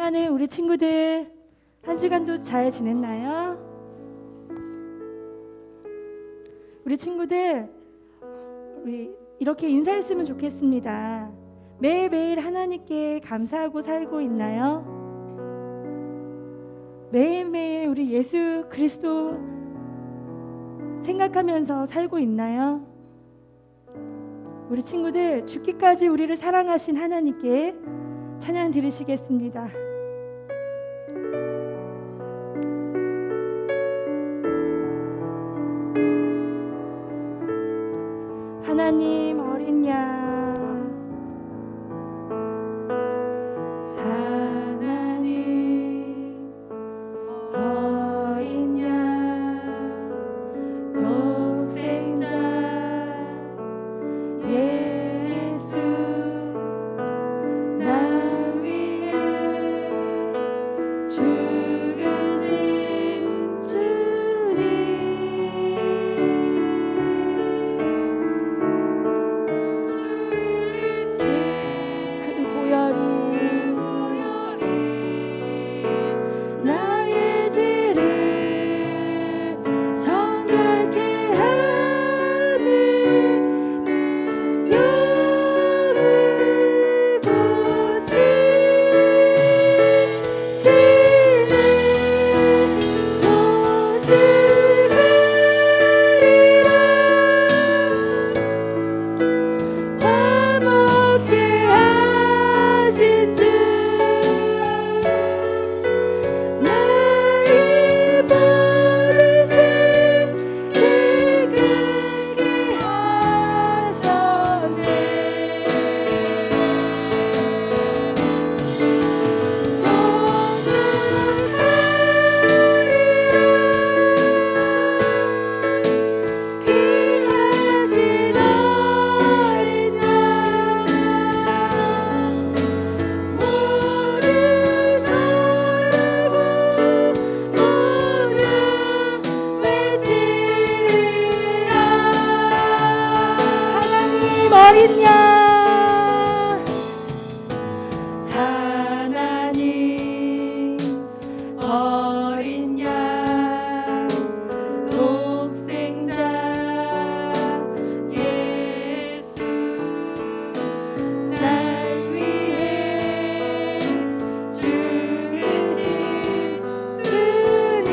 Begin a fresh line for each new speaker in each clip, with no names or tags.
사랑하는 우리 친구들, 한 주간도 잘 지냈나요? 우리 친구들, 우리 이렇게 인사했으면 좋겠습니다. 매일매일 하나님께 감사하고 살고 있나요? 매일매일 우리 예수 그리스도 생각하면서 살고 있나요? 우리 친구들, 죽기까지 우리를 사랑하신 하나님께 찬양 드리시겠습니다. 하나님 어린 양, 하나님 어린 양, 독생자 예수 날 위해 죽으신 주님, 그 보혈이 나의 죄를 정결케 하는 영을 고치시는 소식으리라. 화목케 하신 주, 나의 버릇을 깨끗게 하셨네. 귀하신 어린 양, 모두 설하고 모두 외치리라. 하나님 어린 양, 하나님 어린 양, 독생자 예수 날 위해 죽으신 주님,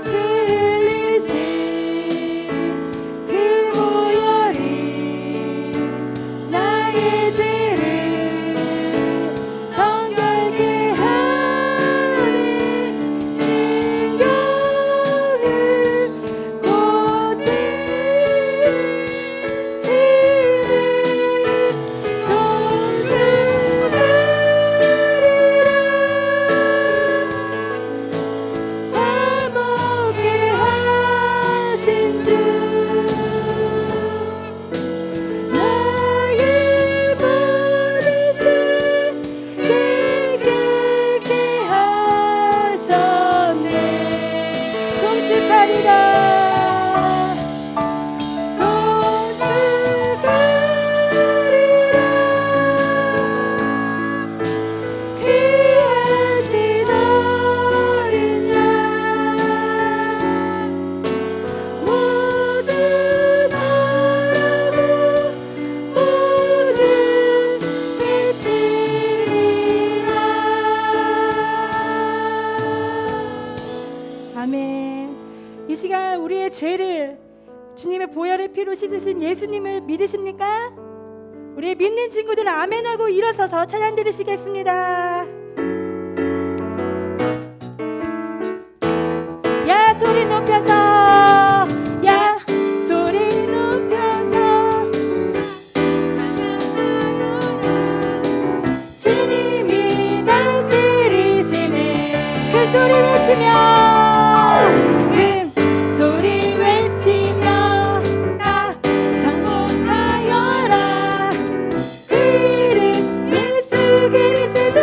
흘리신 그 보혈이 나의 죄를 정결케 하는 인격을 고치시는 성수하리라. 화목케 하신 주, 나의 버릇을 깨끗게 하셨네. 송축하리라, 송축하리라. 귀하신 어린 양, 모두 설하고 모두 외치리라. 아멘. 이 시간 우리의 죄를 주님의 보혈의 피로 씻으신 예수님을 믿으십니까? 우리 믿는 친구들 아멘하고 일어서서 찬양 드리시겠습니다. 야 소리 높여서, 야 소리 높여서, 주님이 다스리시네. 그 소리 외치며, 그 소리 외치며 다 장복하여라. 그 이름 예수 그리스도,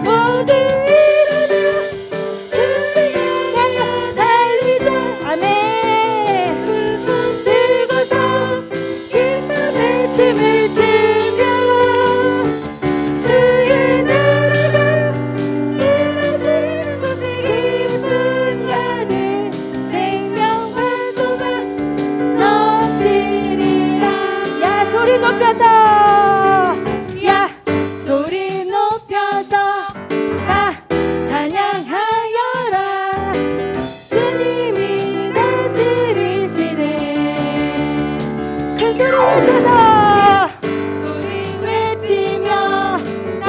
모든 이름은 주의 높여서 야 소리 높여서 다 찬양하여라. 주님이 다스리시네. 큰 소리 외쳐서 소리 외치며 다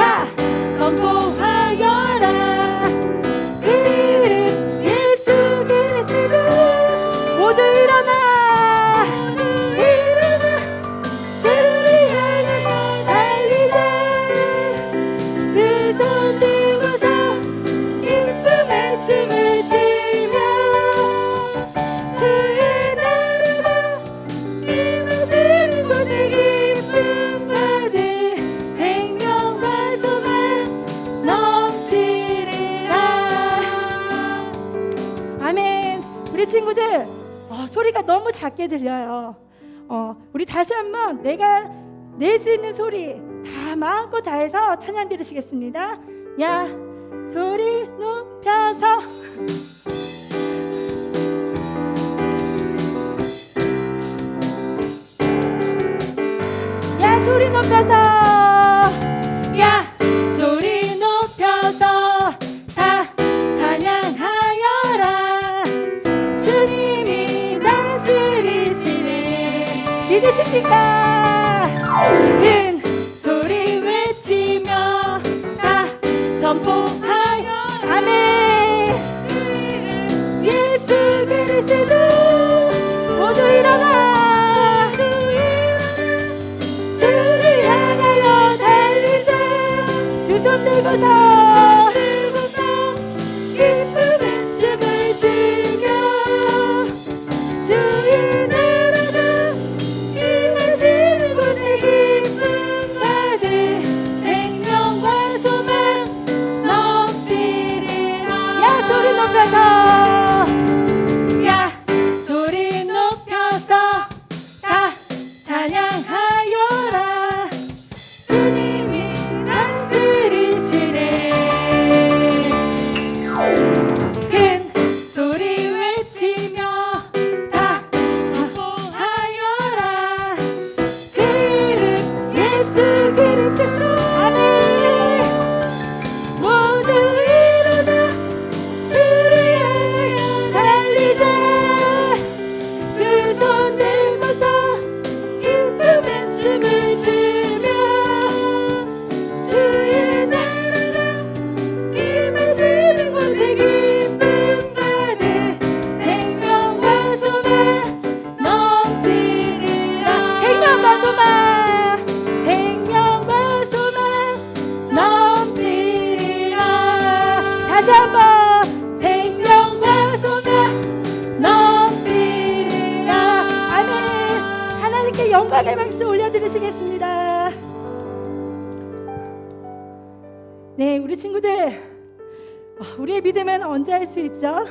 선포하여라. 그는 예수 그리스도. 모두 일어나 주를 향해 달리자. 두 손 들고서 기쁨의 춤을 추며 주의 나라가 임하시는 곳에 기쁨 받을 생명과 소망 넘치리라. 아멘. 우리 친구들 소리가 너무 작게 들려요. 우리 다시 한번 내가 낼 수 있는 소리 다 마음껏 다해서 찬양 들으시겠습니다. 야 소리 높여서 야 소리 높여서 야 소리 높여서 다 찬양하여라. 주님이 다스리시네. 믿으십니까? 큰 소리 외치며 다 선포하여 아멘. 예수 그리스도. 모두 일어나 주를 향하여 달리자. 두 손 들고서 기쁨의 춤을 추며 주의 나라가 임하시는 곳에 기쁨 받을 생명과 소망 넘치리라. 야 소리 높여서 야 소리 높여서 다 찬양하여라. 주님이 다스리시네. 큰 소리 외치며 다 선포하여라. 그는 예수 그리스도. 아멘. 모두 일어나 주를 향하여 달리자. 두 손 들고서 기쁨의 춤을 추며 주의 나라가 임하시는 곳에 기쁨 받을 생명과 소망 넘치리라. 생명과 소망 생명과 소망 넘치리라. 다시 한번 생명과 소망 넘치리라. 아멘. 하나님께 영광의 박수 올려드리시겠습니다. 네, 우리 친구들, 우리의 믿음은 언제 할 수 있죠?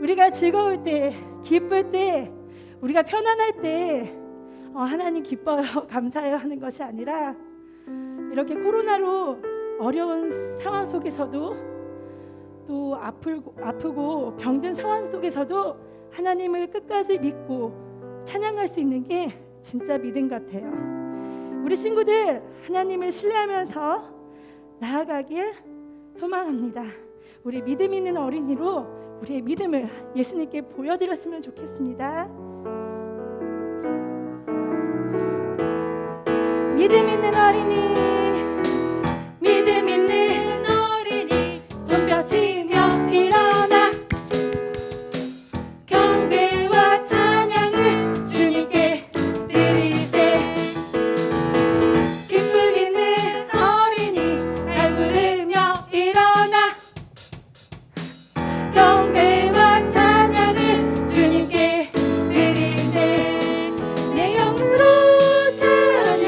우리가 즐거울 때, 기쁠 때, 우리가 편안할 때 하나님 기뻐요, 감사해요 하는 것이 아니라 이렇게 코로나로 어려운 상황 속에서도 또 아프고 병든 상황 속에서도 하나님을 끝까지 믿고 찬양할 수 있는 게 진짜 믿음 같아요. 우리 친구들 하나님을 신뢰하면서 나아가길 소망합니다. 우리 믿음 있는 어린이로 우리의 믿음을 예수님께 보여드렸으면 좋겠습니다. 믿음 있는 어린이, 믿음 있는 어린이 손뼉치며 일어나 경배와 찬양을 주님께 드리세. 기쁨 있는 어린이 날 부르며 일어나 경배와 찬양을 주님께 드리세. 내 영으로 찬양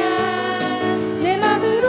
내 맘으로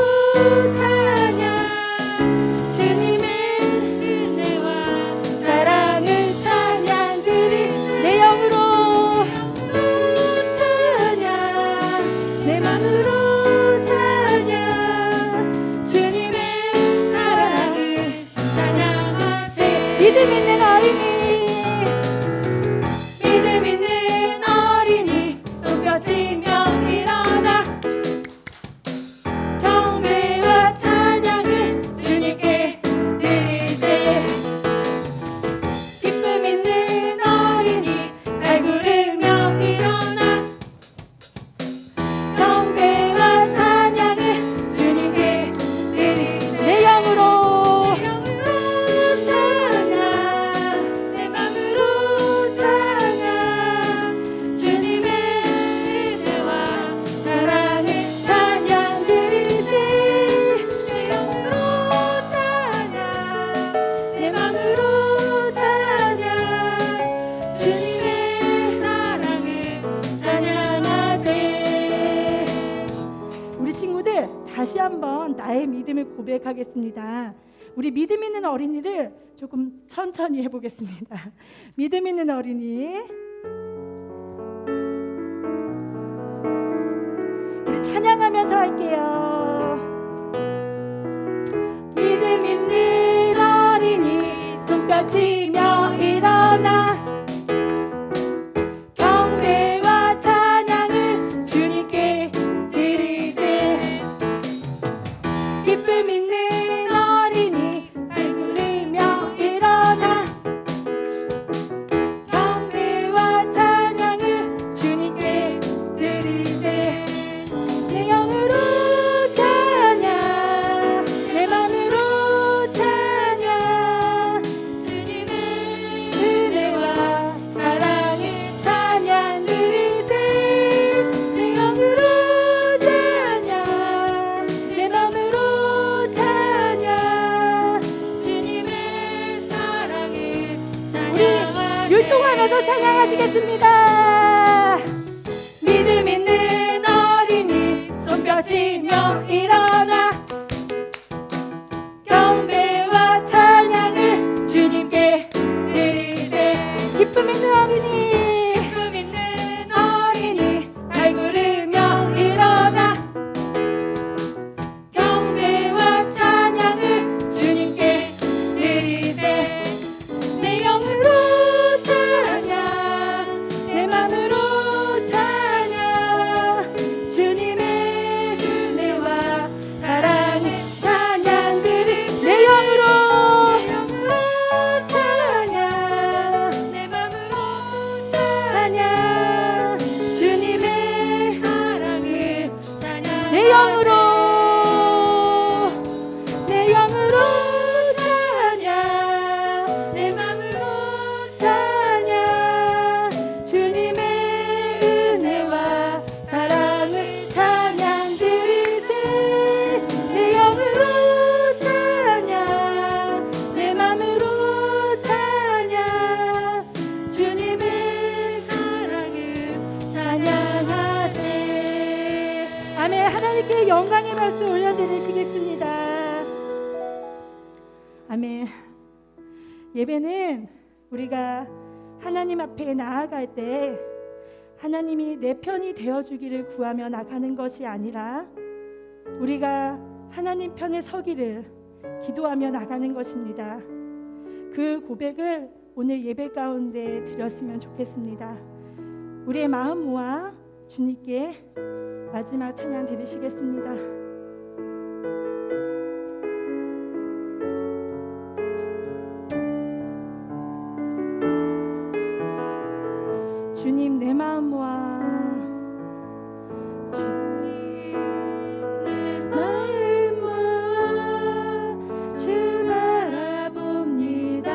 한번 나의 믿음을 고백하겠습니다. 우리 믿음 있는 어린이를 조금 천천히 해보겠습니다. 믿음 있는 어린이, 우리 찬양하면서 할게요. 믿음 있는 어린이 손뼉치며 일어나 경배와 찬양을 주님께 드리세. 기쁨 있는 어린이 발구르며 일어나 경배와 찬양을 주님께 드리세. 내 영으로 찬양, 내 맘으로 찬양, 주님의 은혜와 사랑을 찬양 드리세. 내 영으로 찬양, 내 맘으로 찬양, 주님의 사랑을 찬양하세. 율동하면서 찬양하시겠습니다. 믿음 있는 어린이 손뼉치며 일어나 경배와 찬양을 주님께 드리세. 기쁨 있는 어린이, 기쁨 있는 어린이 발구르며 일어나 경배와 찬양을 주님께 드리세. 내 영으로 찬양, 내 맘으로 찬양, 주님의 은혜와 사랑을 찬양 드리. 내 영으로 찬양, 내 맘으로 찬양, 주님의 사랑을 찬양. 내 영으로, 내 영으로 찬양, 내 맘으로 찬양, 주님의 은혜와 사랑을 찬양 드리세. 내 영으로 찬양, 내 맘으로 찬양, 주님의 사랑을 찬양하세. 아멘. 하나님께 영광의 말씀 올려드리시겠습니다. 아멘. 예배는 우리가 하나님 앞에 나아갈 때 하나님이 내 편이 되어주기를 구하며 나가는 것이 아니라 우리가 하나님 편에 서기를 기도하며 나가는 것입니다. 그 고백을 오늘 예배 가운데 드렸으면 좋겠습니다. 우리의 마음 모아 주님께 마지막 찬양 드리시겠습니다. 주님 내 마음 모아, 주님 내 마음 모아 주 바라봅니다.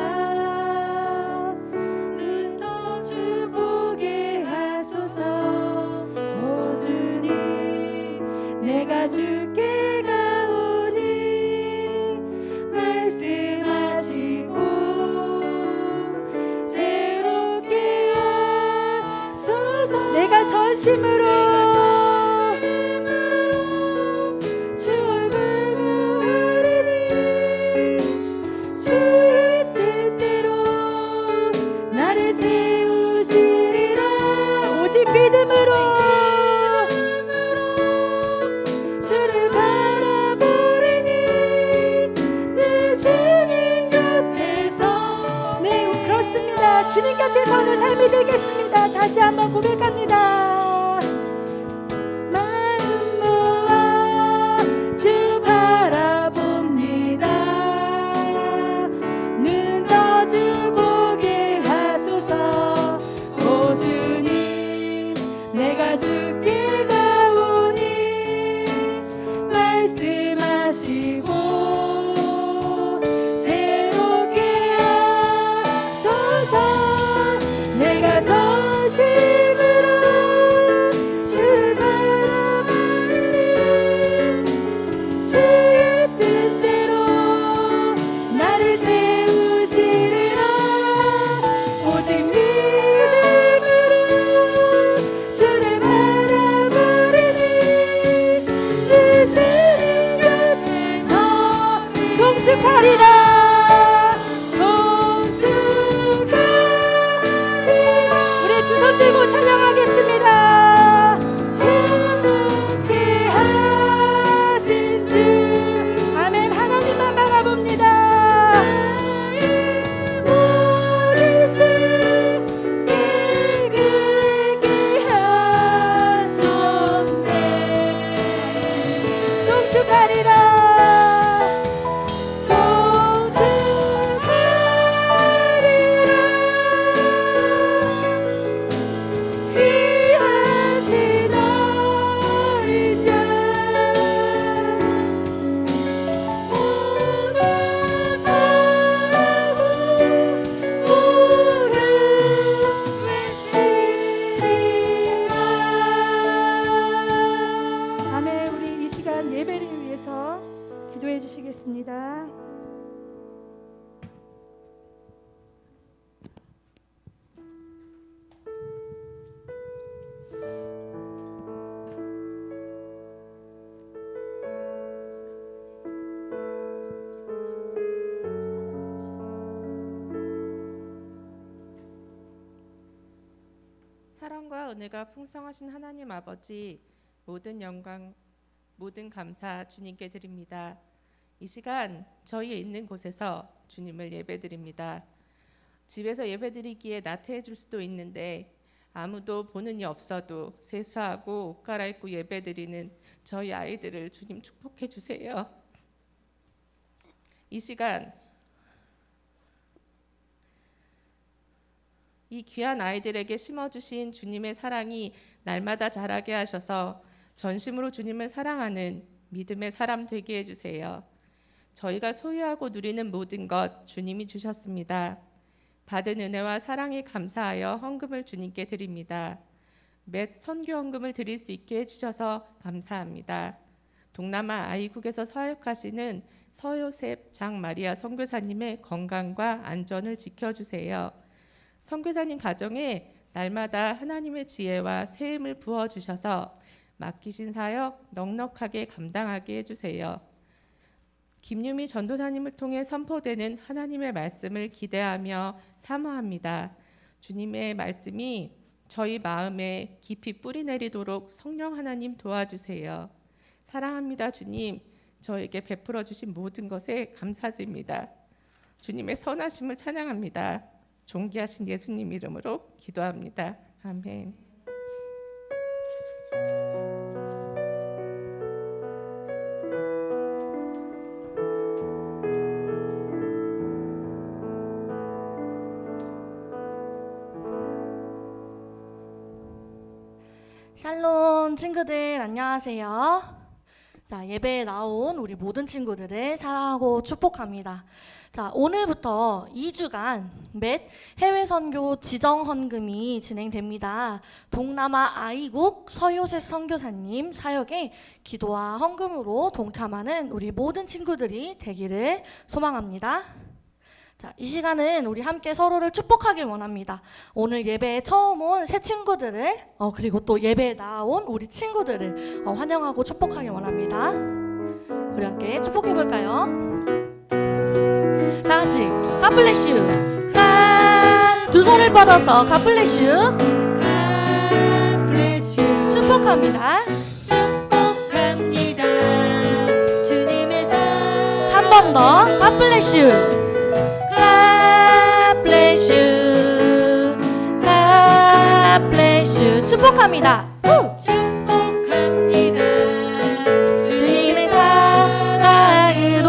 눈 떠 주 보게 하소서. 오 주님 내가 주께 가오니 말씀하시고 새롭게 하소서. 내가 전심으로 주 얼굴 구하리니 주의 뜻대로 나를 세우시리라. 오직 믿음으로 주를 바라보리니 내 주님 곁에서. 네, 그렇습니다. 주님 곁에 서는 삶이 되겠습니다. 다시 한번 고백합니다. 마음 모아 주 바라봅니다. 눈 떠 주 보게 하소서. 오 주님 내가 주께 가오니 말씀하시고 새롭게 하소서. 내가 전심으로 주를 바라보니 주의 뜻대로 나를 세우시리라. 오직 믿음으로 주를 바라보니
은혜가 풍성하신 하나님 아버지, 모든 영광, 모든 감사 주님께 드립니다. 이 시간 저희 있는 곳에서 주님을 예배드립니다. 집에서 예배드리기에 나태해질 수도 있는데 아무도 보는 이 없어도 세수하고 옷 갈아입고 예배드리는 저희 아이들을 주님 축복해 주세요. 이 시간 이 귀한 아이들에게 심어주신 주님의 사랑이 날마다 자라게 하셔서 전심으로 주님을 사랑하는 믿음의 사람 되게 해주세요. 저희가 소유하고 누리는 모든 것 주님이 주셨습니다. 받은 은혜와 사랑에 감사하여 헌금을 주님께 드립니다. 몇 선교 헌금을 드릴 수 있게 해주셔서 감사합니다. 동남아 아이국에서 사역하시는 서요셉 장마리아 선교사님의 건강과 안전을 지켜주세요. 선교사님 가정에 날마다 하나님의 지혜와 새 힘을 부어주셔서 맡기신 사역 넉넉하게 감당하게 해주세요. 김유미 전도사님을 통해 선포되는 하나님의 말씀을 기대하며 사모합니다. 주님의 말씀이 저희 마음에 깊이 뿌리 내리도록 성령 하나님 도와주세요. 사랑합니다. 주님, 저에게 베풀어 주신 모든 것에 감사드립니다. 주님의 선하심을 찬양합니다. 존귀하신 예수님 이름으로 기도합니다. 아멘.
샬롬 친구들 안녕하세요. 자, 예배에 나온 우리 모든 친구들을 사랑하고 축복합니다. 자, 오늘부터 2주간 맷 해외 선교 지정 헌금이 진행됩니다. 동남아 아이국 서요셉 선교사님 사역에 기도와 헌금으로 동참하는 우리 모든 친구들이 되기를 소망합니다. 자, 이 시간은 우리 함께 서로를 축복하길 원합니다. 오늘 예배에 처음 온 새 친구들을 그리고 또 예배에 나온 우리 친구들을 환영하고 축복하길 원합니다. 우리 함께 축복해 볼까요? 다 같이 God bless you. 두 손을 뻗어서 God bless you.
God bless you.
축복합니다.
축복합니다. 주님의 사랑.
한 번 더 God bless you. God bless you. God bless you. 축복합니다.
축복합니다.
주님의 사랑으로.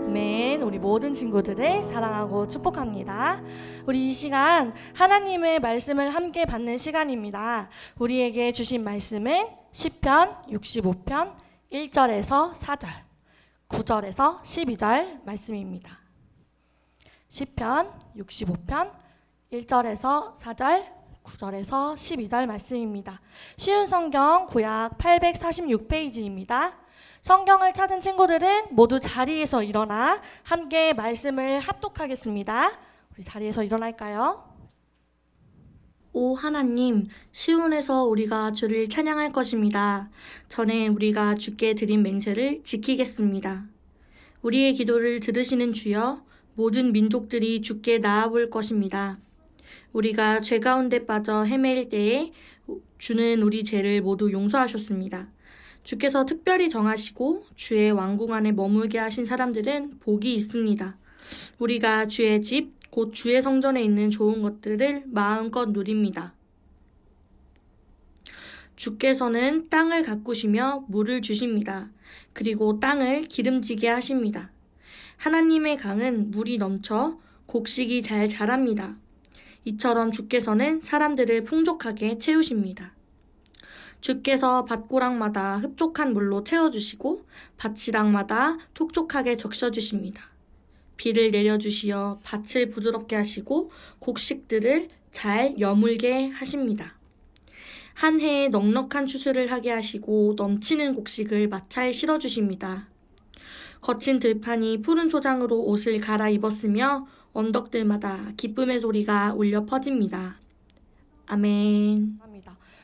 아멘. 우리 모든 친구들을 사랑하고 축복합니다. 우리 이 시간 하나님의 말씀을 함께 받는 시간입니다. 우리에게 주신 말씀은 시편 65편 1절에서 4절 9절에서 12절 말씀입니다. 시편 65편 1절에서 4절 9절에서 12절 말씀입니다. 쉬운 성경 구약 846페이지입니다. 성경을 찾은 친구들은 모두 자리에서 일어나 함께 말씀을 합독하겠습니다. 우리 자리에서 일어날까요? 오 하나님, 시온에서 우리가 주를 찬양할 것입니다. 전에 우리가 주께 드린 맹세를 지키겠습니다. 우리의 기도를 들으시는 주여, 모든 민족들이 주께 나아올 것입니다. 우리가 죄 가운데 빠져 헤매일 때에 주는 우리 죄를 모두 용서하셨습니다. 주께서 특별히 정하시고 주의 왕궁 안에 머물게 하신 사람들은 복이 있습니다. 우리가 주의 집, 곧 주의 성전에 있는 좋은 것들을 마음껏 누립니다. 주께서는 땅을 가꾸시며 물을 주십니다. 그리고 땅을 기름지게 하십니다. 하나님의 강은 물이 넘쳐 곡식이 잘 자랍니다. 이처럼 주께서는 사람들을 풍족하게 채우십니다. 주께서 밭고랑마다 흡족한 물로 채워주시고 밭지랑마다 톡톡하게 적셔주십니다. 비를 내려주시어 밭을 부드럽게 하시고 곡식들을 잘 여물게 하십니다. 한 해에 넉넉한 추수를 하게 하시고 넘치는 곡식을 마차에 실어주십니다. 거친 들판이 푸른 초장으로 옷을 갈아입었으며 언덕들마다 기쁨의 소리가 울려 퍼집니다. 아멘.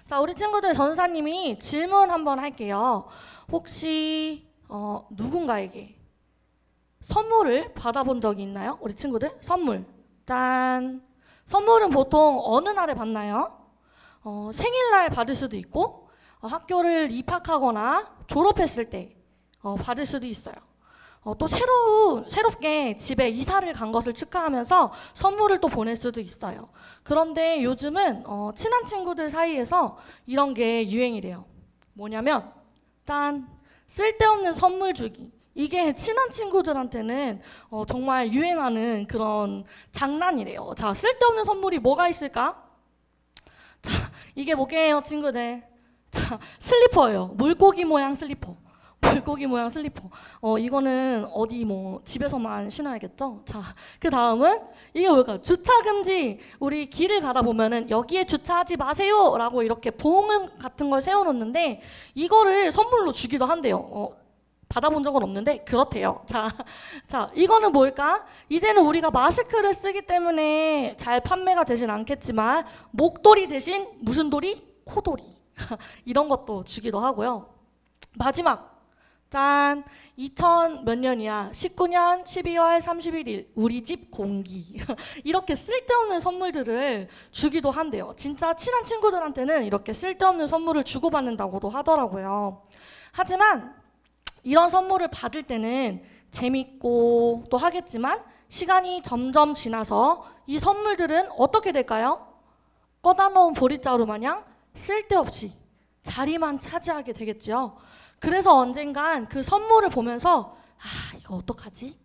자, 우리 친구들 전사님이 질문 한번 할게요. 혹시 누군가에게 선물을 받아본 적이 있나요? 우리 친구들 선물. 짠. 선물은 보통 어느 날에 받나요? 생일날 받을 수도 있고 학교를 입학하거나 졸업했을 때 받을 수도 있어요. 또 새롭게 집에 이사를 간 것을 축하하면서 선물을 또 보낼 수도 있어요. 그런데 요즘은 친한 친구들 사이에서 이런 게 유행이래요. 뭐냐면 짠! 쓸데없는 선물 주기. 이게 친한 친구들한테는 정말 유행하는 그런 장난이래요. 자, 쓸데없는 선물이 뭐가 있을까? 자, 이게 뭐게요, 친구들? 자, 슬리퍼예요. 물고기 모양 슬리퍼. 물고기 모양 슬리퍼. 이거는 어디 뭐 집에서만 신어야겠죠? 자, 그 다음은 이게 뭘까요? 주차 금지. 우리 길을 가다 보면은 여기에 주차하지 마세요라고 이렇게 봉 같은 걸 세워놓는데 이거를 선물로 주기도 한대요. 받아본 적은 없는데 그렇대요. 자, 이거는 뭘까? 이제는 우리가 마스크를 쓰기 때문에 잘 판매가 되진 않겠지만 목도리 대신 무슨 도리? 코도리. 이런 것도 주기도 하고요. 마지막. 짠! 2000 몇 년이야? 19년 12월 31일 우리 집 공기. 이렇게 쓸데없는 선물들을 주기도 한대요. 진짜 친한 친구들한테는 이렇게 쓸데없는 선물을 주고받는다고도 하더라고요. 하지만 이런 선물을 받을 때는 재밌고 또 하겠지만 시간이 점점 지나서 이 선물들은 어떻게 될까요? 꺼다 놓은 보릿자루 마냥 쓸데없이 자리만 차지하게 되겠죠. 그래서 언젠간 그 선물을 보면서 이거 어떡하지?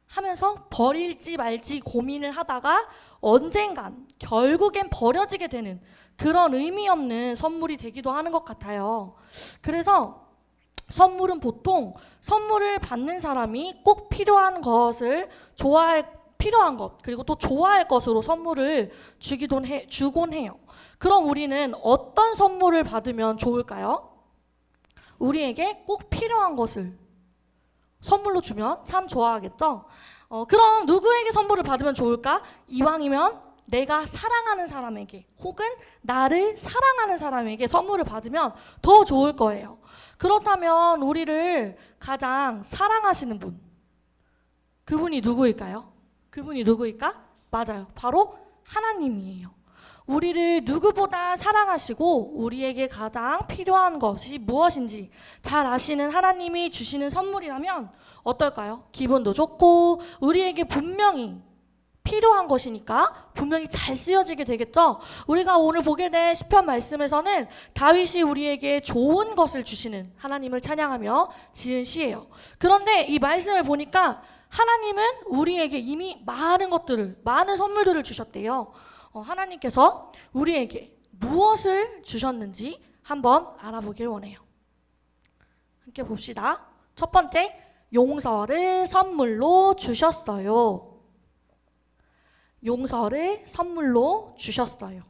하면서 버릴지 말지 고민을 하다가 언젠간 결국엔 버려지게 되는 그런 의미 없는 선물이 되기도 하는 것 같아요. 그래서 선물은 보통 선물을 받는 사람이 꼭 필요한 것을 필요한 것 그리고 또 좋아할 것으로 선물을 주곤 해요. 그럼 우리는 어떤 선물을 받으면 좋을까요? 우리에게 꼭 필요한 것을 선물로 주면 참 좋아하겠죠? 그럼 누구에게 선물을 받으면 좋을까? 이왕이면 내가 사랑하는 사람에게 혹은 나를 사랑하는 사람에게 선물을 받으면 더 좋을 거예요. 그렇다면 우리를 가장 사랑하시는 분, 그분이 누구일까요? 그분이 누구일까? 맞아요. 바로 하나님이에요. 우리를 누구보다 사랑하시고 우리에게 가장 필요한 것이 무엇인지 잘 아시는 하나님이 주시는 선물이라면 어떨까요? 기분도 좋고 우리에게 분명히 필요한 것이니까 분명히 잘 쓰여지게 되겠죠? 우리가 오늘 보게 된 시편 말씀에서는 다윗이 우리에게 좋은 것을 주시는 하나님을 찬양하며 지은 시예요. 그런데 이 말씀을 보니까 하나님은 우리에게 이미 많은 선물들을 주셨대요. 하나님께서 우리에게 무엇을 주셨는지 한번 알아보길 원해요. 함께 봅시다. 첫 번째, 용서를 선물로 주셨어요. 용서를 선물로 주셨어요.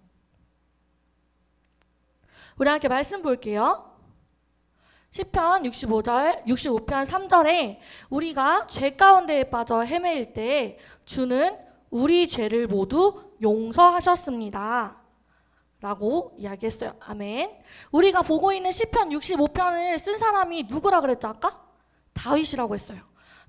우리 함께 말씀 볼게요. 시편 65편 3절에 우리가 죄 가운데에 빠져 헤매일 때 주는 우리 죄를 모두 용서하셨습니다. 라고 이야기했어요. 아멘. 우리가 보고 있는 시편 65편을 쓴 사람이 누구라 그랬죠 아까? 다윗이라고 했어요.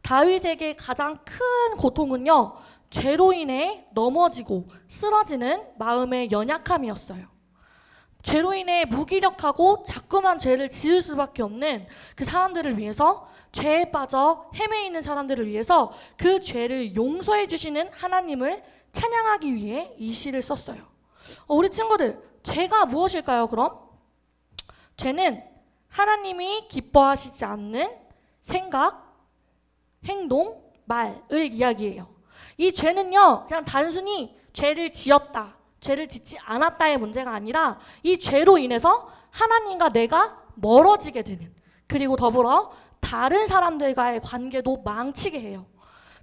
다윗에게 가장 큰 고통은요, 죄로 인해 넘어지고 쓰러지는 마음의 연약함이었어요. 죄로 인해 무기력하고 자꾸만 죄를 지을 수밖에 없는 그 사람들을 위해서, 죄에 빠져 헤매이는 사람들을 위해서 그 죄를 용서해 주시는 하나님을 찬양하기 위해 이 시를 썼어요. 우리 친구들, 죄가 무엇일까요 그럼? 죄는 하나님이 기뻐하시지 않는 생각, 행동, 말을 이야기해요. 이 죄는요, 그냥 단순히 죄를 지었다, 죄를 짓지 않았다의 문제가 아니라 이 죄로 인해서 하나님과 내가 멀어지게 되는, 그리고 더불어 다른 사람들과의 관계도 망치게 해요.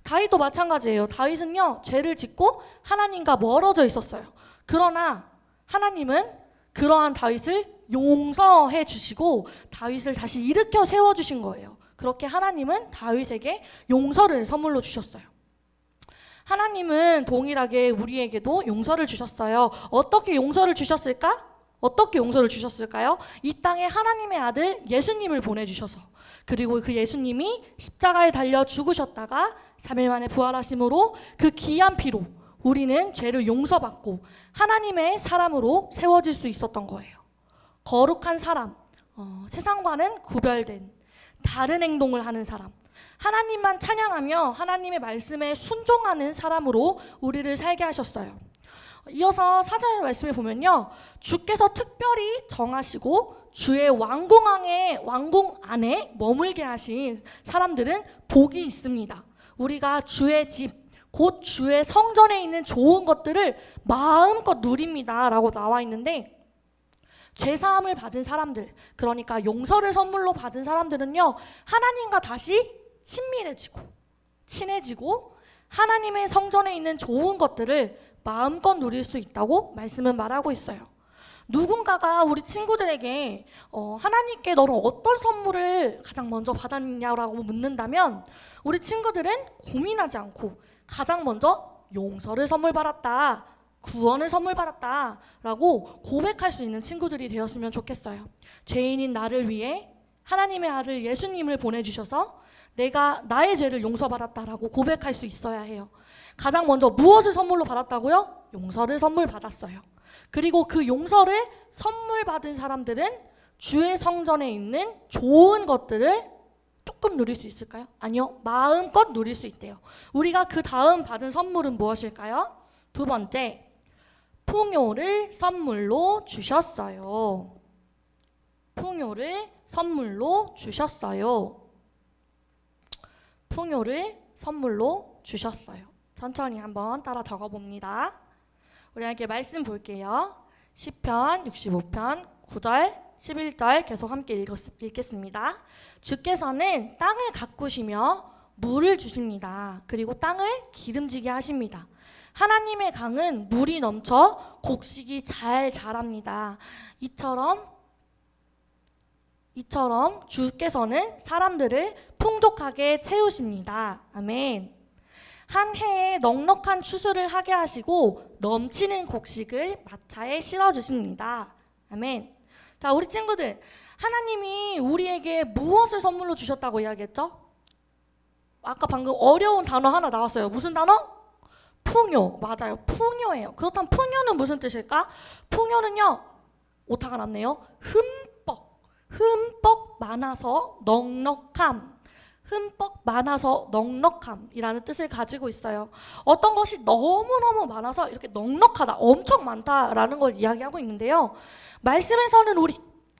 다윗도 마찬가지예요. 다윗은요, 죄를 짓고 하나님과 멀어져 있었어요. 그러나 하나님은 그러한 다윗을 용서해 주시고 다윗을 다시 일으켜 세워주신 거예요. 그렇게 하나님은 다윗에게 용서를 선물로 주셨어요. 하나님은 동일하게 우리에게도 용서를 주셨어요. 어떻게 용서를 주셨을까? 어떻게 용서를 주셨을까요? 이 땅에 하나님의 아들 예수님을 보내주셔서, 그리고 그 예수님이 십자가에 달려 죽으셨다가 3일 만에 부활하심으로 그 귀한 피로 우리는 죄를 용서받고 하나님의 사람으로 세워질 수 있었던 거예요. 거룩한 사람, 세상과는 구별된 다른 행동을 하는 사람, 하나님만 찬양하며 하나님의 말씀에 순종하는 사람으로 우리를 살게 하셨어요. 이어서 4절 말씀에 보면요, 주께서 특별히 정하시고 주의 왕궁 안에 머물게 하신 사람들은 복이 있습니다. 우리가 주의 집, 곧 주의 성전에 있는 좋은 것들을 마음껏 누립니다 라고 나와 있는데, 죄사함을 받은 사람들, 그러니까 용서를 선물로 받은 사람들은요, 하나님과 다시 친밀해지고 친해지고 하나님의 성전에 있는 좋은 것들을 마음껏 누릴 수 있다고 말씀은 말하고 있어요. 누군가가 우리 친구들에게 하나님께 너는 어떤 선물을 가장 먼저 받았냐라고 묻는다면, 우리 친구들은 고민하지 않고 가장 먼저 용서를 선물 받았다, 구원을 선물 받았다 라고 고백할 수 있는 친구들이 되었으면 좋겠어요. 죄인인 나를 위해 하나님의 아들 예수님을 보내주셔서 내가 나의 죄를 용서받았다라고 고백할 수 있어야 해요. 가장 먼저 무엇을 선물로 받았다고요? 용서를 선물 받았어요. 그리고 그 용서를 선물 받은 사람들은 주의 성전에 있는 좋은 것들을 조금 누릴 수 있을까요? 아니요, 마음껏 누릴 수 있대요. 우리가 그 다음 받은 선물은 무엇일까요? 두 번째, 풍요를 선물로 주셨어요. 풍요를 선물로 주셨어요. 풍요를 선물로 주셨어요. 천천히 한번 따라 적어봅니다. 우리 함께 말씀 볼게요. 시편 65편 9절 11절 계속 함께 읽겠습니다. 주께서는 땅을 가꾸시며 물을 주십니다. 그리고 땅을 기름지게 하십니다. 하나님의 강은 물이 넘쳐 곡식이 잘 자랍니다. 이처럼 주께서는 사람들을 풍족하게 채우십니다. 아멘. 한 해에 넉넉한 추수를 하게 하시고 넘치는 곡식을 마차에 실어주십니다. 아멘. 자, 우리 친구들, 하나님이 우리에게 무엇을 선물로 주셨다고 이야기했죠? 아까 방금 어려운 단어 하나 나왔어요. 무슨 단어? 풍요. 맞아요. 풍요예요. 그렇다면 풍요는 무슨 뜻일까? 풍요는요, 오타가 났네요. 흠뻑 많아서 넉넉함. 흠뻑 많아서 넉넉함이라는 뜻을 가지고 있어요. 어떤 것이 너무너무 많아서 이렇게 넉넉하다, 엄청 많다라는 걸 이야기하고 있는데요. 말씀에서는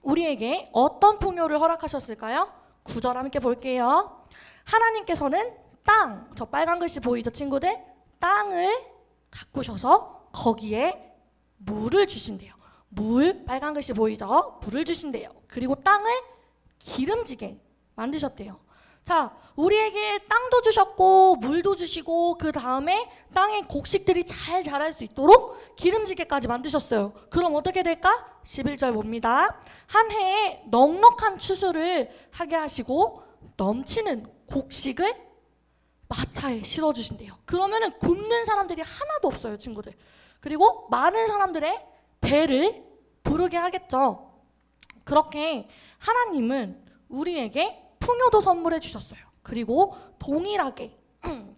우리에게 어떤 풍요를 허락하셨을까요? 9절 함께 볼게요. 하나님께서는 땅, 저 빨간 글씨 보이죠 친구들? 땅을 가꾸셔서 거기에 물을 주신대요. 물, 빨간 글씨 보이죠? 물을 주신대요. 그리고 땅을 기름지게 만드셨대요. 자, 우리에게 땅도 주셨고 물도 주시고 그 다음에 땅에 곡식들이 잘 자랄 수 있도록 기름지게까지 만드셨어요. 그럼 어떻게 될까? 11절 봅니다. 한 해에 넉넉한 추수를 하게 하시고 넘치는 곡식을 마차에 실어주신대요. 그러면은 굶는 사람들이 하나도 없어요, 친구들. 그리고 많은 사람들의 배를 부르게 하겠죠. 그렇게 하나님은 우리에게 풍요도 선물해 주셨어요. 그리고 동일하게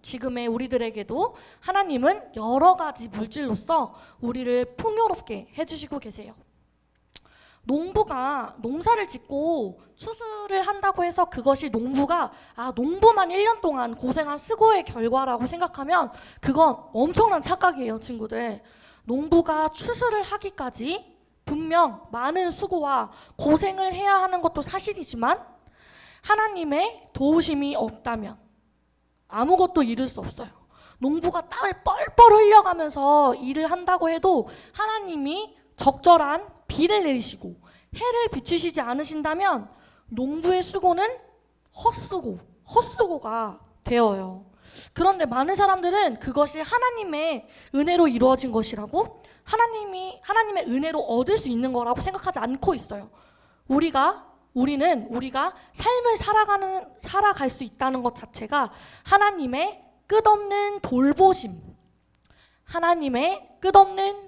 지금의 우리들에게도 하나님은 여러 가지 물질로서 우리를 풍요롭게 해주시고 계세요. 농부가 농사를 짓고 추수를 한다고 해서 그것이 농부만 1년 동안 고생한 수고의 결과라고 생각하면 그건 엄청난 착각이에요, 친구들. 농부가 추수를 하기까지 분명 많은 수고와 고생을 해야 하는 것도 사실이지만 하나님의 도우심이 없다면 아무것도 이룰 수 없어요. 농부가 땀을 뻘뻘 흘려가면서 일을 한다고 해도 하나님이 적절한 비를 내리시고 해를 비추시지 않으신다면 농부의 수고는 헛수고가 되어요. 그런데 많은 사람들은 그것이 하나님의 은혜로 이루어진 것이라고, 하나님의 은혜로 얻을 수 있는 거라고 생각하지 않고 있어요. 우리가 삶을 살아갈 수 있다는 것 자체가 하나님의 끝없는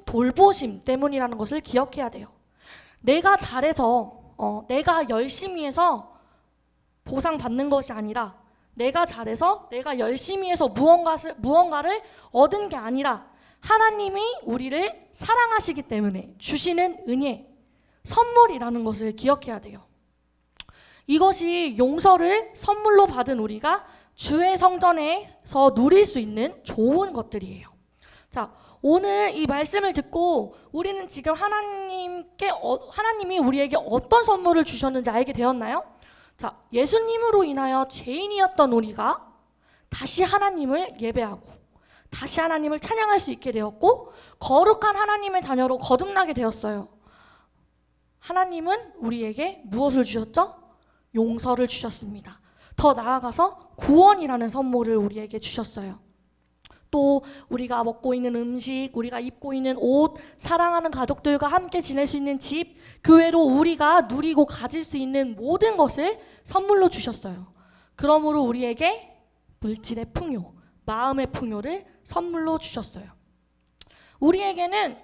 돌보심 때문이라는 것을 기억해야 돼요. 내가 잘해서 내가 열심히 해서 보상받는 것이 아니라, 내가 잘해서 내가 열심히 해서 무언가를 얻은 게 아니라 하나님이 우리를 사랑하시기 때문에 주시는 은혜, 선물이라는 것을 기억해야 돼요. 이것이 용서를 선물로 받은 우리가 주의 성전에서 누릴 수 있는 좋은 것들이에요. 자, 오늘 이 말씀을 듣고 우리는 지금 하나님이 우리에게 어떤 선물을 주셨는지 알게 되었나요? 자, 예수님으로 인하여 죄인이었던 우리가 다시 하나님을 예배하고 다시 하나님을 찬양할 수 있게 되었고 거룩한 하나님의 자녀로 거듭나게 되었어요. 하나님은 우리에게 무엇을 주셨죠? 용서를 주셨습니다. 더 나아가서 구원이라는 선물을 우리에게 주셨어요. 또 우리가 먹고 있는 음식, 우리가 입고 있는 옷, 사랑하는 가족들과 함께 지낼 수 있는 집, 그 외로 우리가 누리고 가질 수 있는 모든 것을 선물로 주셨어요. 그러므로 우리에게 물질의 풍요, 마음의 풍요를 선물로 주셨어요. 우리에게는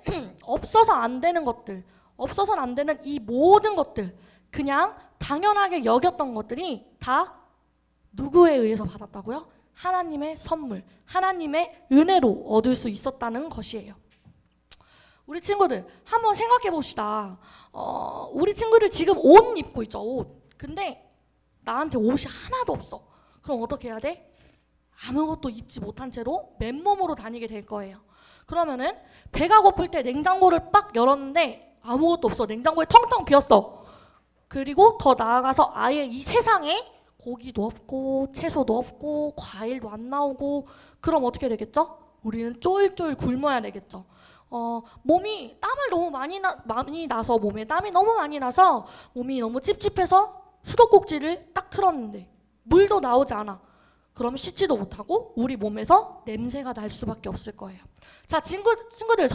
없어서 안 되는 것들, 없어서는 안 되는 이 모든 것들, 그냥 당연하게 여겼던 것들이 다 누구에 의해서 받았다고요? 하나님의 선물, 하나님의 은혜로 얻을 수 있었다는 것이에요. 우리 친구들 한번 생각해 봅시다. 우리 친구들 지금 옷 입고 있죠, 옷. 근데 나한테 옷이 하나도 없어. 그럼 어떻게 해야 돼? 아무것도 입지 못한 채로 맨몸으로 다니게 될 거예요. 그러면은 배가 고플 때 냉장고를 빡 열었는데 아무것도 없어. 냉장고에 텅텅 비었어. 그리고 더 나아가서 아예 이 세상에 고기도 없고 채소도 없고 과일도 안 나오고 그럼 어떻게 되겠죠? 우리는 쫄쫄 굶어야 되겠죠. 몸이 땀을 너무 많이 나서 몸에 땀이 너무 많이 나서 몸이 너무 찝찝해서 수도꼭지를 딱 틀었는데 물도 나오지 않아. 그럼 씻지도 못하고 우리 몸에서 냄새가 날 수밖에 없을 거예요. 자, 친구들,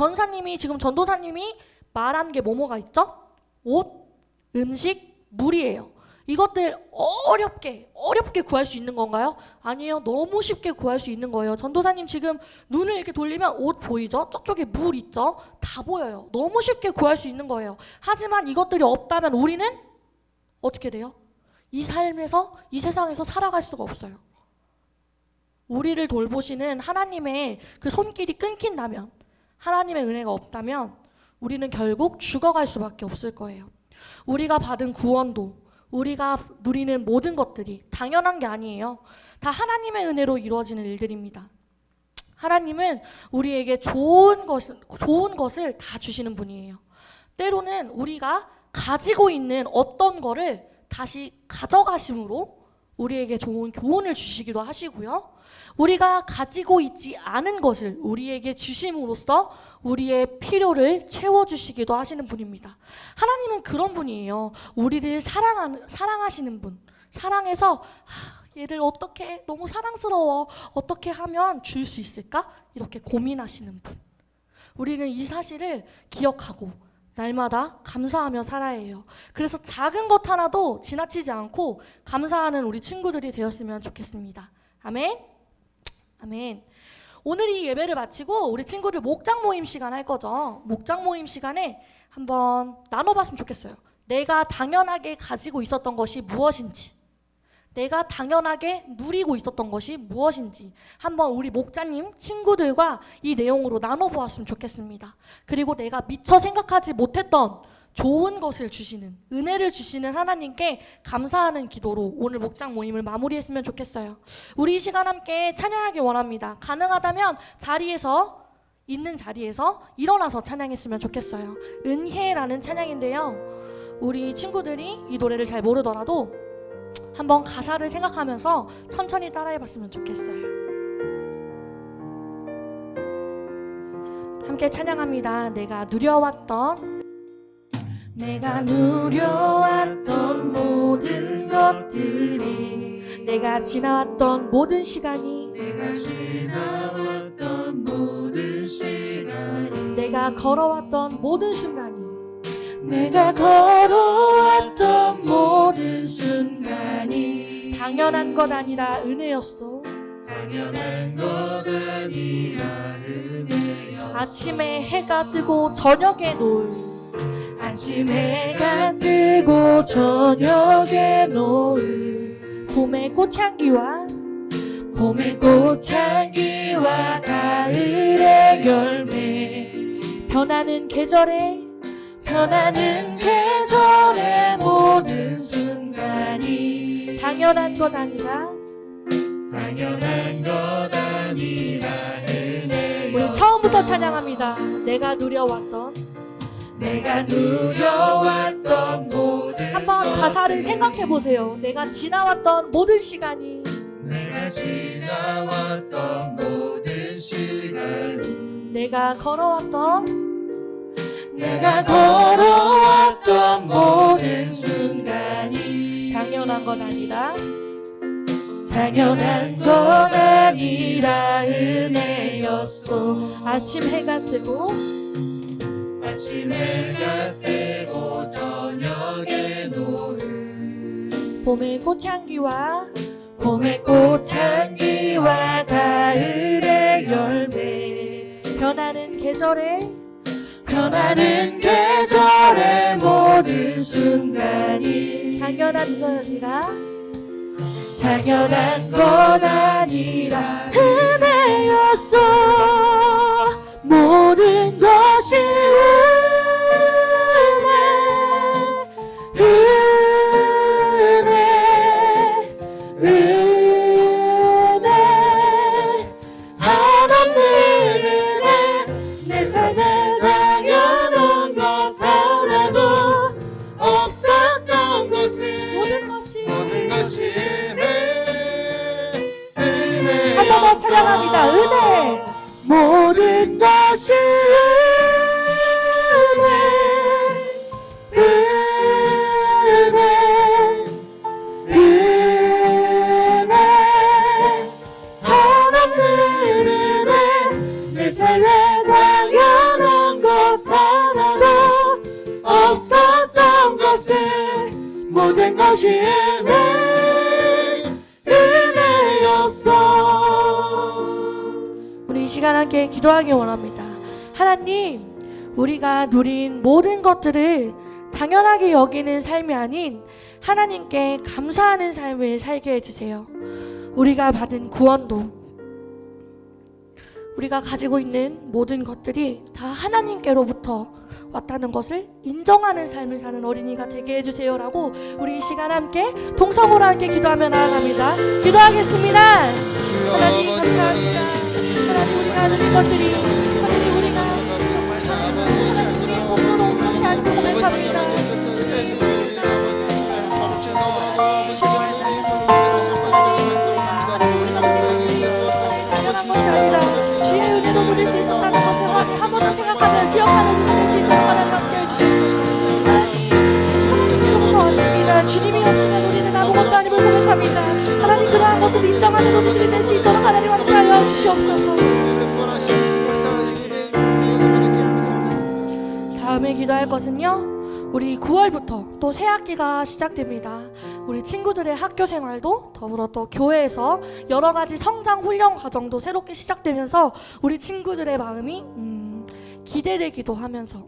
지금 전도사님이 말한 게 뭐가 있죠? 옷, 음식, 물이에요. 이것들 어렵게 구할 수 있는 건가요? 아니에요. 너무 쉽게 구할 수 있는 거예요. 전도사님 지금 눈을 이렇게 돌리면 옷 보이죠? 저쪽에 물 있죠? 다 보여요. 너무 쉽게 구할 수 있는 거예요. 하지만 이것들이 없다면 우리는 어떻게 돼요? 이 삶에서, 이 세상에서 살아갈 수가 없어요. 우리를 돌보시는 하나님의 그 손길이 끊긴다면, 하나님의 은혜가 없다면 우리는 결국 죽어갈 수밖에 없을 거예요. 우리가 받은 구원도, 우리가 누리는 모든 것들이 당연한 게 아니에요. 다 하나님의 은혜로 이루어지는 일들입니다. 하나님은 우리에게 좋은 것을 다 주시는 분이에요. 때로는 우리가 가지고 있는 어떤 거를 다시 가져가심으로 우리에게 좋은 교훈을 주시기도 하시고요. 우리가 가지고 있지 않은 것을 우리에게 주심으로써 우리의 필요를 채워주시기도 하시는 분입니다. 하나님은 그런 분이에요. 우리를 사랑하시는 분. 사랑해서 얘를 어떻게, 너무 사랑스러워, 어떻게 하면 줄 수 있을까? 이렇게 고민하시는 분. 우리는 이 사실을 기억하고 날마다 감사하며 살아야 해요. 그래서 작은 것 하나도 지나치지 않고 감사하는 우리 친구들이 되었으면 좋겠습니다. 아멘. 아멘. 오늘 이 예배를 마치고 우리 친구들 목장 모임 시간 할 거죠. 목장 모임 시간에 한번 나눠봤으면 좋겠어요. 내가 당연하게 가지고 있었던 것이 무엇인지, 내가 당연하게 누리고 있었던 것이 무엇인지 한번 우리 목자님 친구들과 이 내용으로 나눠보았으면 좋겠습니다. 그리고 내가 미처 생각하지 못했던 좋은 것을 주시는, 은혜를 주시는 하나님께 감사하는 기도로 오늘 목장 모임을 마무리했으면 좋겠어요. 우리 이 시간 함께 찬양하기 원합니다. 가능하다면 있는 자리에서 일어나서 찬양했으면 좋겠어요. 은혜라는 찬양인데요, 우리 친구들이 이 노래를 잘 모르더라도 한번 가사를 생각하면서 천천히 따라해봤으면 좋겠어요. 함께 찬양합니다. 내가 누려왔던 모든 것들이, 내가 지나왔던 모든 시간이, 내가 걸어왔던 모든 순간이, 당연한 것 아니라 은혜였어. 아침에 해가 뜨고 저녁에 노을, 봄의 꽃향기와 봄의 꽃향기와 가을의 열매 변하는 계절의 모든 순간이 당연한 것 아니라 우리 처음부터 찬양합니다. 내가 누려왔던 모든 한번 가사를 생각해 보세요. 내가 지나왔던 모든 시간이 내가 걸어왔던 모든 순간이 당연한 건 아니라 은혜였소. 아침 해가 뜨고 저녁에 노을 봄의 꽃향기와 가을의 열매 변하는 계절의 모든 순간이 당연한 건 아니라 은혜였어. 모든 것이 은혜 한없는 은혜 내 삶에 당연한 것 하나도 없었던 것은 모든 것이 한 번 더 찬양합니다. 은혜 모든 것이 은혜 한없는 은혜 내 삶에 당연한 것 하나도 없었던 것은 모든 것이 은혜였어. 우리 이 시간 함께 기도하기 원합니다. 하나님, 우리가 누린 모든 것들을 당연하게 여기는 삶이 아닌 하나님께 감사하는 삶을 살게 해주세요. 우리가 받은 구원도, 우리가 가지고 있는 모든 것들이 다 하나님께로부터 왔다는 것을 인정하는 삶을 사는 어린이가 되게 해주세요라고 우리 이 시간 함께 동성으로 함께 기도하며 나아갑니다. 기도하겠습니다. 하나님 감사합니다. 하나님 우리가 누린 것들이 하나님 우리가 하나님 우리의 몸으로 온 것이 아니고 고백합니다. 당연한 것이 아니라 주의 은혜로 누릴 수 있었다는 것을 한 번 더 생각하며 기억하는 우리가 될 수 있도록 하나님 함께 해주시옵소서. 하나님께로부터 왔습니다. 주님이 없으면 우리는 아무것도 아님을 고백합니다. 하나님 그러한 것을 인정하는 우리들이 될 수 있도록 하나님 함께 하여 주시옵소서. 다음에 기도할 것은요, 우리 9월부터 또 새 학기가 시작됩니다. 우리 친구들의 학교 생활도 더불어 또 교회에서 여러 가지 성장 훈련 과정도 새롭게 시작되면서 우리 친구들의 마음이 기대되기도 하면서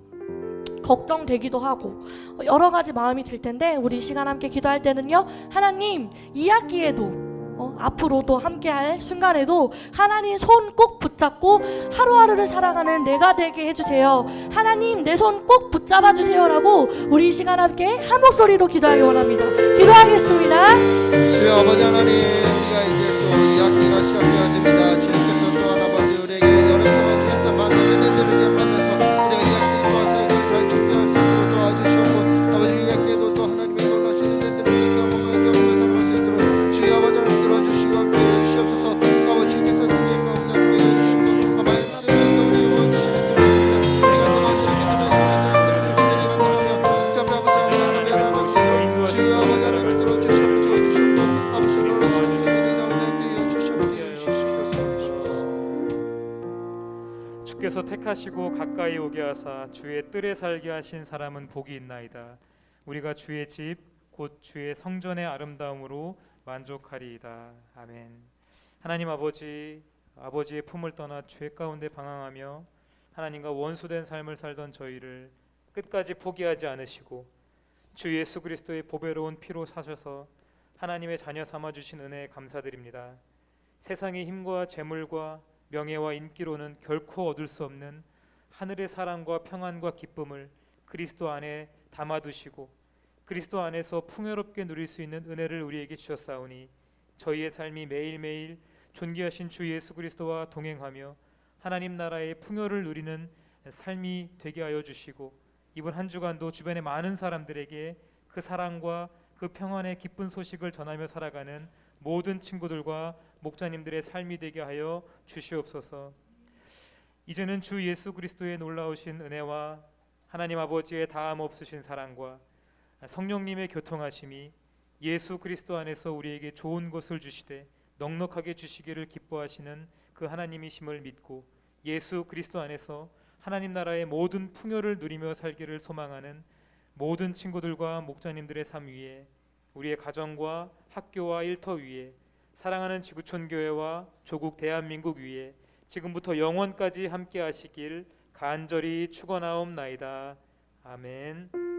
걱정되기도 하고 여러 가지 마음이 들 텐데, 우리 시간 함께 기도할 때는요, 하나님 이 학기에도 앞으로도 함께할 순간에도 하나님 손 꼭 붙잡고 하루하루를 살아가는 내가 되게 해주세요. 하나님 내 손 꼭 붙잡아 주세요라고 우리 이 시간 함께 한 목소리로 기도하기 원합니다. 기도하겠습니다.
주여 아버지 하나님, 우리가 이제 또 이 학기가 시작되어야 됩니다. 주님께서 또한 아버지 우리에게 여러 가지 주셨던 많은 은혜들을 기억하면서 우리가 이 학기를 통해서 잘 준비할 수 있도록 도와주시옵고, 아버지 이 학기에도 또 하나님의 놀라신 은혜들을 경험하면서 말씀대로 주여 아버지 하나님 들어주시고 함께 해주시옵소서. 아버지께서 주님의 마음을 함께 해주시고 아버지 주님께서 우리의 원수를 들으시면 우리가 또 만드는 믿음의 신앙을 내리간다하며 잡혀 아버지 하나님 예담할 수 있도록 주여 아버지 하나님 들어주시옵소서. 아버지 놀라신 은혜들이 나오게 해주시옵소서.
주께서 택하시고 가까이 오게 하사 주의 뜰에 살게 하신 사람은 복이 있나이다. 우리가 주의 집 곧 주의 성전의 아름다움으로 만족하리이다. 아멘. 하나님 아버지의 품을 떠나 죄 가운데 방황하며 하나님과 원수된 삶을 살던 저희를 끝까지 포기하지 않으시고 주 예수 그리스도의 보배로운 피로 사셔서 하나님의 자녀 삼아 주신 은혜에 감사드립니다. 세상의 힘과 재물과 명예와 인기로는 결코 얻을 수 없는 하늘의 사랑과 평안과 기쁨을 그리스도 안에 담아두시고 그리스도 안에서 풍요롭게 누릴 수 있는 은혜를 우리에게 주셨사오니 저희의 삶이 매일매일 존귀하신 주 예수 그리스도와 동행하며 하나님 나라의 풍요를 누리는 삶이 되게 하여 주시고 이번 한 주간도 주변의 많은 사람들에게 그 사랑과 그 평안의 기쁜 소식을 전하며 살아가는 모든 친구들과 목자님들의 삶이 되게 하여 주시옵소서. 이제는 주 예수 그리스도의 놀라우신 은혜와 하나님 아버지의 다함 없으신 사랑과 성령님의 교통하심이 예수 그리스도 안에서 우리에게 좋은 것을 주시되 넉넉하게 주시기를 기뻐하시는 그 하나님이심을 믿고 예수 그리스도 안에서 하나님 나라의 모든 풍요를 누리며 살기를 소망하는 모든 친구들과 목자님들의 삶 위에 우리의 가정과 학교와 일터 위에 사랑하는 지구촌 교회와 조국 대한민국 위에 지금부터 영원까지 함께 하시길 간절히 축원하옵나이다. 아멘.